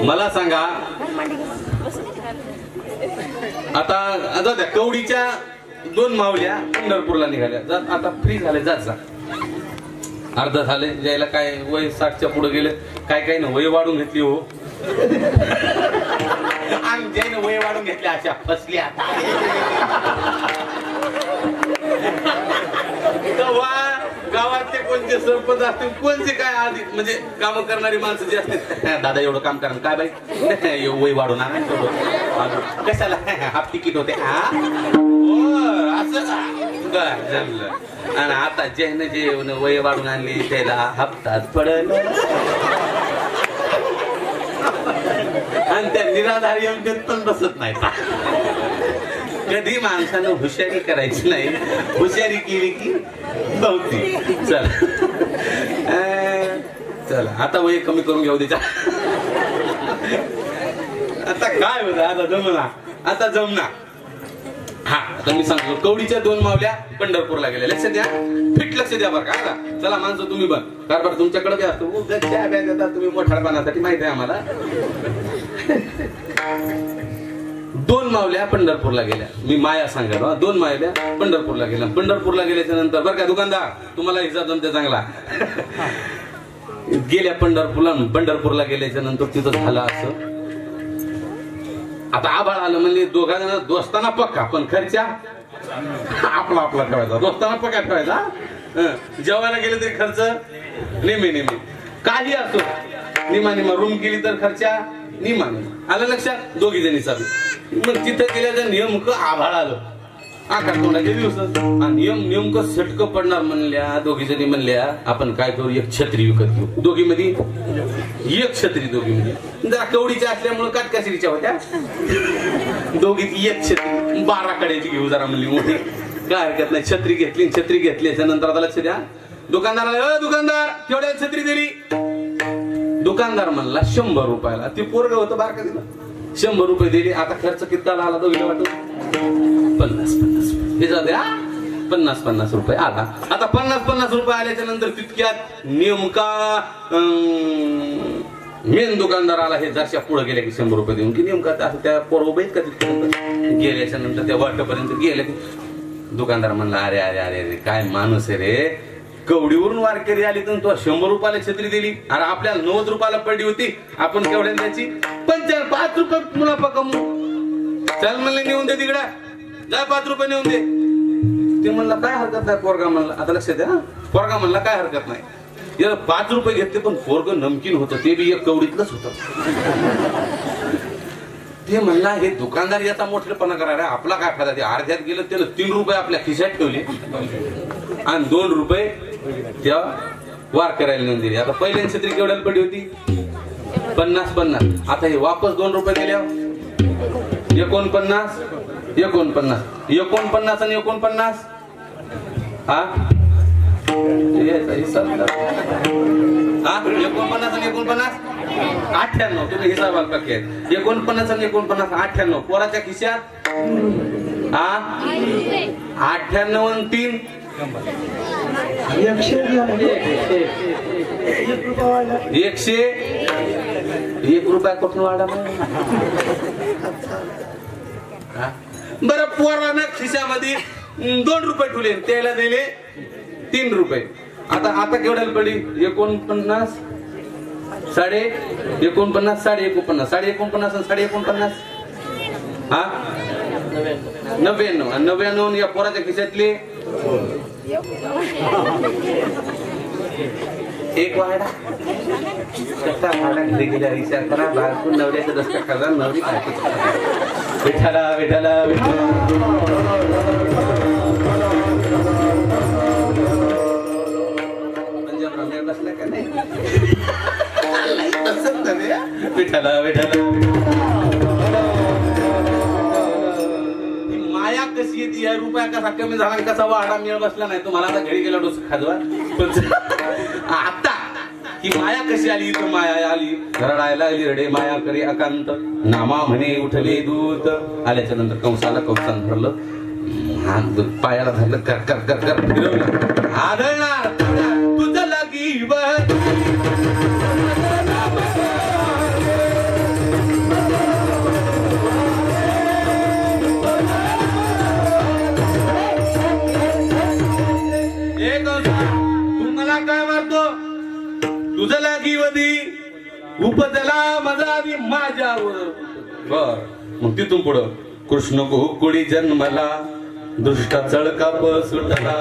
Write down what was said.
मला सांगा आता जाऊ द्या, कवडीच्या 2 मावल्या पंढरपूरला निघाल्या. जात आता फ्री झाले, जात जा. अर्ध झाले ज्याला काय वय 60च्या पुढे गेले, काय काय ना वय वाढून घेतली हो. आणि ज्याने वय वाढून घेतल्या अशा फसल्या. गावातले कोणते सरपंच असतील, कोणते काय आधी म्हणजे काम करणारी माणसं जे असतील, दादा एवढं काम करा. काय बाई वय वाढून आणा, कशाला हाफ तिकीट होते असं जमलं. आणि आता ज्याने जे वय वाढून आणली त्याला हप्ताच पडल. आणि त्या निराधार येऊन देत पण बसत नाही. कधी माणसानं हुशारी करायची नाही, हुशारी केली की बहुती. चला आता वय कमी करून घेऊ द्यायचा. आता काय होतं, आता जमना. हा आता मी सांगतो, कवडीच्या 2 मावल्या पंढरपूरला गेल्या. लक्ष द्या, फिट लक्ष द्या बरं का. चला माणसं तुम्ही पण कारभार तुमच्याकडे काय असतो, तुम्ही मोठाळपणासाठी माहिती आहे आम्हाला. 2 मावल्या पंढरपूरला गेल्या. मी माया सांगा, 2 मावल्या पंढरपूरला गेल्या. पंढरपूरला गेल्याच्या नंतर बरं का दुकानदार, तुम्हाला हिसाब जमते चांगला. गेल्या पंढरपूरला गेल्याच्या नंतर तिथं झालं असं. आता आभाळ आलं म्हणजे दोघांना दोस्ताना पक्का, पण खर्चा आपला आपला ठेवायचा. दोस्ताना पक्का ठेवायचा. जेवायला गेले तरी खर्च नेहमी काही असो. निमा रूम केली तर खर्चा निमा. आलं लक्षात, दोघी जणी चालू. मग तिथं गेल्याचं नेमकं आभाळ आलं, आकाश तोंडाचे दिवस. आणि नेमकं सटकं पडणार म्हणल्या. दोघी जणी म्हणल्या आपण काय करू, एक छत्री विकत घेऊ. दोघी मध्ये एक छत्री, दोघी मध्ये जरा कवडीच्या असल्यामुळे काटकाशिरीच्या होत्या. दोघी एक छत्री 12 कड्याची घेऊ जरा म्हणली मोठी. काय हरकत नाही, छत्री घेतली. छत्री घेतल्याच्या नंतर आता लक्ष द्या, दुकानदाराला दुकानदार केवढ्या छत्री दिली. दुकानदार म्हणला 100 रुपयाला. ते पोरग होतं बारका, दिला 100 रुपये दिले. आता खर्च किती आला दोघीला वाटून 50 हे जाऊ द्या, 50 रुपये आला. आता 50 रुपये आल्याच्या नंतर तितक्यात नेमका मेन दुकानदार आला. हे जरशा पुढे गेल्या की 100 रुपये देऊन की नेमका त्या पोर उभे का तितक्या गेल्याच्या नंतर त्या वाटपर्यंत गेले. दुकानदार म्हणला अरे अरे अरे अरे काय माणूस आहे रे, कवडीवरून वारकरी आली तर तो 100 रुपयाला छत्री दिली. अरे आपल्याला 90 रुपयाला पडली होती, आपण केवढ्या द्यायची 5 रुपये मुनाफा कमवू. चल म्हणले नेऊन दे तिकडे, जा 5 रुपये नेऊन दे. ते म्हणला काय हरकत नाही. पोरगा म्हणला, आता लक्षात द्या, पोरगा म्हणला काय हरकत नाही. 5 रुपये घेतले पण पोरग नमकीन होतं, ते बी एक कवडीतलंच होतं. ते म्हणला हे दुकानदार याचा मोठेपणा करायला आपला काय फायदा. ते अर्ध्यात गेलं, त्यानं 3 रुपये आपल्या खिशात ठेवले आणि 2 रुपये त्या वार करायला नेऊन दिले. आता पहिल्या छत्री केवढ्याला पडली होती 50. आता हे वापस 2 रुपये दिल्यावर 49 आणि 49. हा 49 आणि 49 98. तुम्ही हिसाबाला पक्के आहेत. 49 आणि 49 98. पोराच्या खिशात 98 आणि 3 101 रुपया कुठून वाढा. बरं पोरानं खिशामध्ये 2 रुपये ठेवले, त्याला दिले 3 रुपये. आता केवढ्याला पडली 49 49 49 हा 99 या पोराच्या खिशातले 1 वाडा. गेल्या विचार करा, बाळकून नवऱ्याचं रस्ता खाजा, नवरी विठाला विठाला पंजाब रम्या बसला का नाही. विठाला विठाला माया कशी येते या रुपया कसा कमी झाला, कसा वाढा मेळ बसला नाही. तुम्हाला आता घरी गेला डोस खाजवा. आता ही माया कशी आली, इथं माया आली, रडायला आली रडे माया करे अकांत, नामा म्हणे उठले दूत. आल्याच्या नंतर कंसानं भरलं, पायाला धरलं, कर कर कर कर फिरवलं. आदळणार तुझं लागी मारतो तुझं लागी वदी उपजला मजा माझ्यावर बर मग तिथून पुढं कृष्ण गोकुळी जन्मला दृष्टा चळकाप सुटला